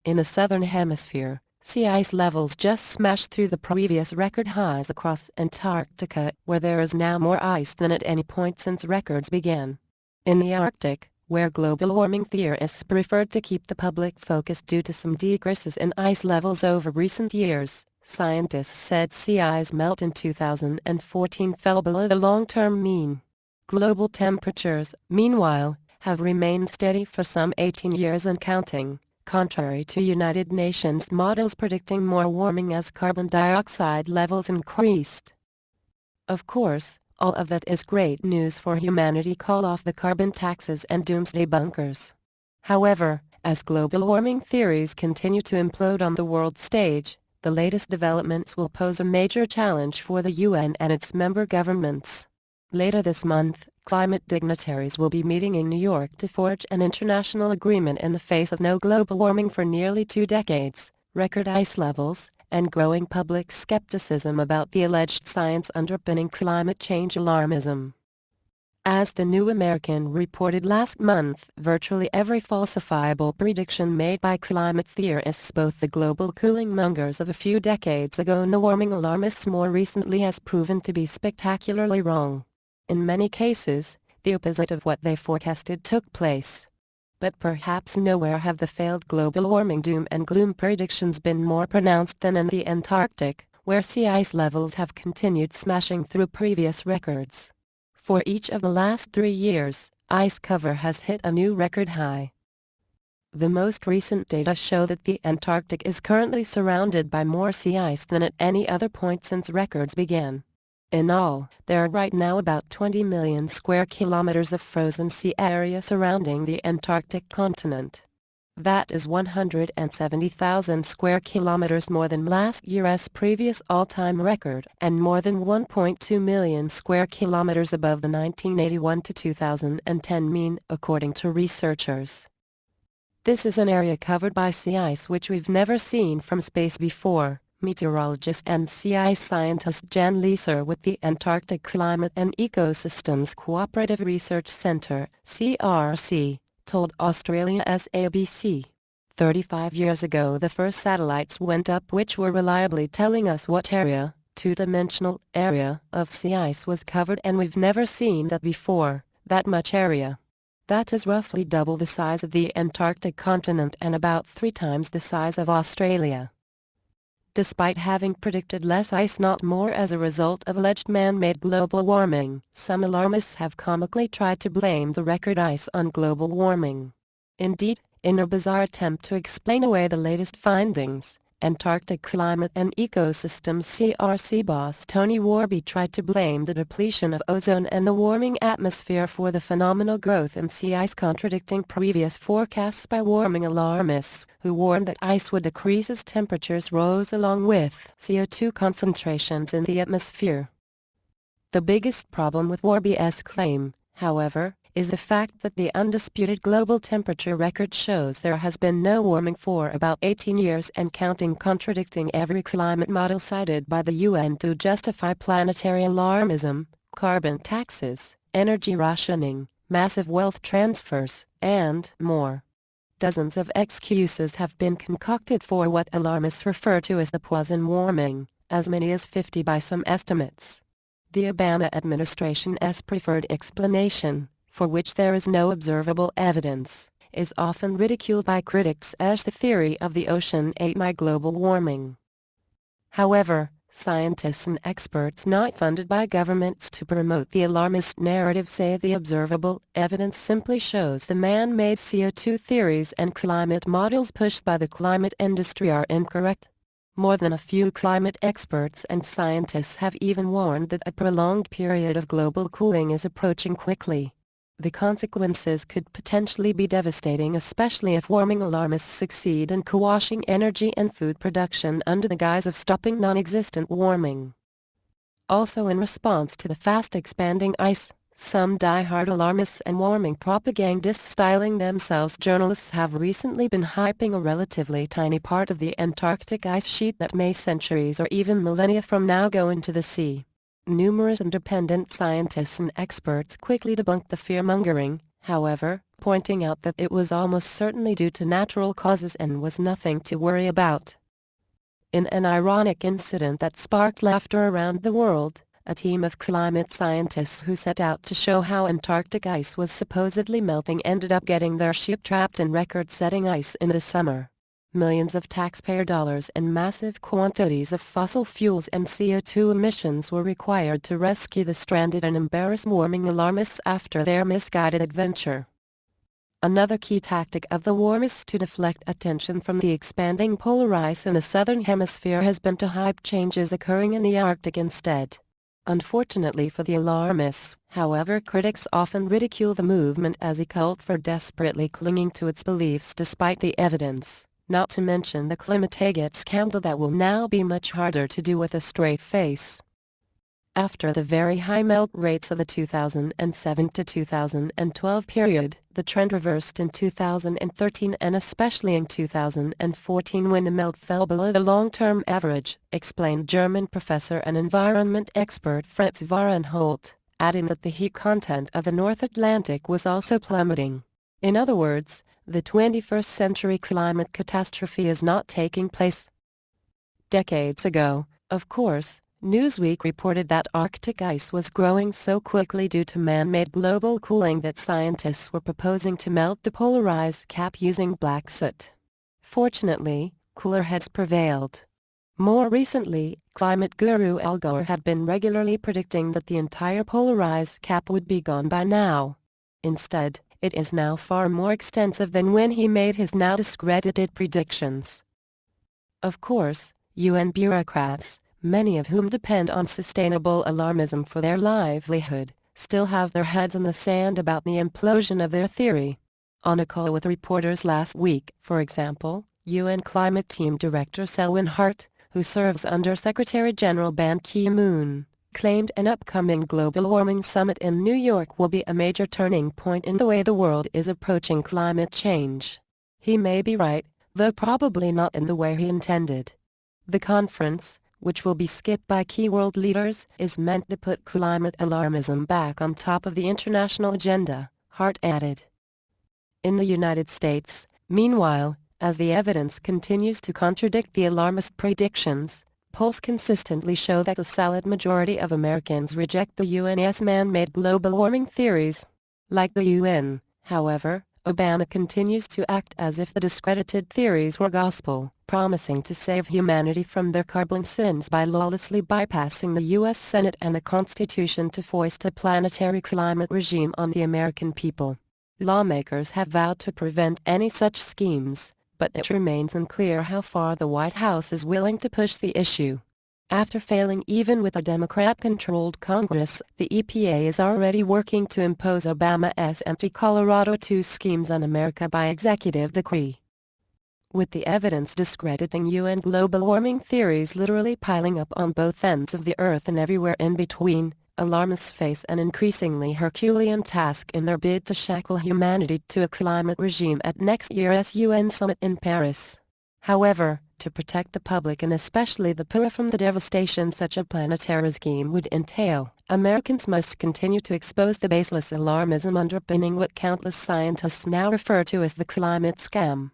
In the Southern Hemisphere, sea ice levels just smashed through the previous record highs across Antarctica, where there is now more ice than at any point since records began. In the Arctic, where global warming theorists preferred to keep the public focused due to some decreases in ice levels over recent years, scientists said sea ice melt in 2014 fell below the long-term mean. Global temperatures, meanwhile, have remained steady for some 18 years and counting, contrary to United Nations models predicting more warming as carbon dioxide levels increased. Of course, all of that is great news for humanity. Call off the carbon taxes and doomsday bunkers. However, as global warming theories continue to implode on the world stage, the latest developments will pose a major challenge for the UN and its member governments. Later this month, climate dignitaries will be meeting in New York to forge an international agreement in the face of no global warming for nearly 2 decades, record ice levels, and growing public skepticism about the alleged science underpinning climate change alarmism. As The New American reported last month, virtually every falsifiable prediction made by climate theorists, both the global cooling mongers of a few decades ago and the warming alarmists more recently, has proven to be spectacularly wrong. In many cases, the opposite of what they forecasted took place. But perhaps nowhere have the failed global warming doom and gloom predictions been more pronounced than in the Antarctic, where sea ice levels have continued smashing through previous records. For each of the last 3 years, ice cover has hit a new record high. The most recent data show that the Antarctic is currently surrounded by more sea ice than at any other point since records began. In all, there are right now about 20 million square kilometers of frozen sea area surrounding the Antarctic continent. That is 170,000 square kilometers more than last year's previous all-time record and more than 1.2 million square kilometers above the 1981 to 2010 mean, according to researchers. This is an area covered by sea ice which we've never seen from space before. Meteorologist and sea ice scientist Jan Leeser with the Antarctic Climate and Ecosystems Cooperative Research Centre, CRC, told Australia's ABC. 35 years ago the first satellites went up which were reliably telling us what area, two-dimensional area, of sea ice was covered, and we've never seen that before, that much area. That is roughly double the size of the Antarctic continent and about 3 times the size of Australia. Despite having predicted less ice, not more, as a result of alleged man-made global warming, some alarmists have comically tried to blame the record ice on global warming. Indeed, in a bizarre attempt to explain away the latest findings, Antarctic Climate and Ecosystems CRC boss Tony Warby tried to blame the depletion of ozone and the warming atmosphere for the phenomenal growth in sea ice, contradicting previous forecasts by warming alarmists, who warned that ice would decrease as temperatures rose along with CO2 concentrations in the atmosphere. The biggest problem with Warby's claim, however, is the fact that the undisputed global temperature record shows there has been no warming for about 18 years and counting, contradicting every climate model cited by the UN to justify planetary alarmism, carbon taxes, energy rationing, massive wealth transfers, and more. Dozens of excuses have been concocted for what alarmists refer to as the poison warming, as many as 50 by some estimates. The Obama administration's preferred explanation, for which there is no observable evidence, is often ridiculed by critics as the theory of the ocean ate my global warming. However, scientists and experts not funded by governments to promote the alarmist narrative say the observable evidence simply shows the man-made CO2 theories and climate models pushed by the climate industry are incorrect. More than a few climate experts and scientists have even warned that a prolonged period of global cooling is approaching quickly. The consequences could potentially be devastating, especially if warming alarmists succeed in quashing energy and food production under the guise of stopping non-existent warming. Also, in response to the fast-expanding ice, some die-hard alarmists and warming propagandists styling themselves journalists have recently been hyping a relatively tiny part of the Antarctic ice sheet that may centuries or even millennia from now go into the sea. Numerous independent scientists and experts quickly debunked the fear-mongering, however, pointing out that it was almost certainly due to natural causes and was nothing to worry about. In an ironic incident that sparked laughter around the world, a team of climate scientists who set out to show how Antarctic ice was supposedly melting ended up getting their ship trapped in record-setting ice in the summer. Millions of taxpayer dollars and massive quantities of fossil fuels and CO2 emissions were required to rescue the stranded and embarrassed warming alarmists after their misguided adventure. Another key tactic of the warmists to deflect attention from the expanding polar ice in the Southern Hemisphere has been to hype changes occurring in the Arctic instead. Unfortunately for the alarmists, however, critics often ridicule the movement as a cult for desperately clinging to its beliefs despite the evidence, not to mention the climategate scandal that will now be much harder to do with a straight face. After the very high melt rates of the 2007 to 2012 period, the trend reversed in 2013 and especially in 2014 when the melt fell below the long-term average, explained German professor and environment expert Fritz Varenholt, adding that the heat content of the North Atlantic was also plummeting. In other words, the 21st century climate catastrophe is not taking place. Decades ago, of course, Newsweek reported that Arctic ice was growing so quickly due to man-made global cooling that scientists were proposing to melt the polar ice cap using black soot. Fortunately, cooler heads prevailed. More recently, climate guru Al Gore had been regularly predicting that the entire polar ice cap would be gone by now. Instead, it is now far more extensive than when he made his now discredited predictions. Of course, UN bureaucrats, many of whom depend on sustainable alarmism for their livelihood, still have their heads in the sand about the implosion of their theory. On a call with reporters last week, for example, UN Climate Team Director Selwyn Hart, who serves under Secretary General Ban Ki-moon, claimed an upcoming global warming summit in New York will be a major turning point in the way the world is approaching climate change. He may be right, though probably not in the way he intended. The conference, which will be skipped by key world leaders, is meant to put climate alarmism back on top of the international agenda, Hart added. In the United States, meanwhile, as the evidence continues to contradict the alarmist predictions, polls consistently show that a solid majority of Americans reject the UN's man-made global warming theories. Like the UN, however, Obama continues to act as if the discredited theories were gospel, promising to save humanity from their carbon sins by lawlessly bypassing the U.S. Senate and the Constitution to foist a planetary climate regime on the American people. Lawmakers have vowed to prevent any such schemes, but it remains unclear how far the White House is willing to push the issue. After failing even with a Democrat-controlled Congress, the EPA is already working to impose Obama's anti-Colorado II schemes on America by executive decree. With the evidence discrediting UN global warming theories literally piling up on both ends of the Earth and everywhere in between, alarmists face an increasingly Herculean task in their bid to shackle humanity to a climate regime at next year's UN summit in Paris. However, to protect the public and especially the poor from the devastation such a planetary scheme would entail, Americans must continue to expose the baseless alarmism underpinning what countless scientists now refer to as the climate scam.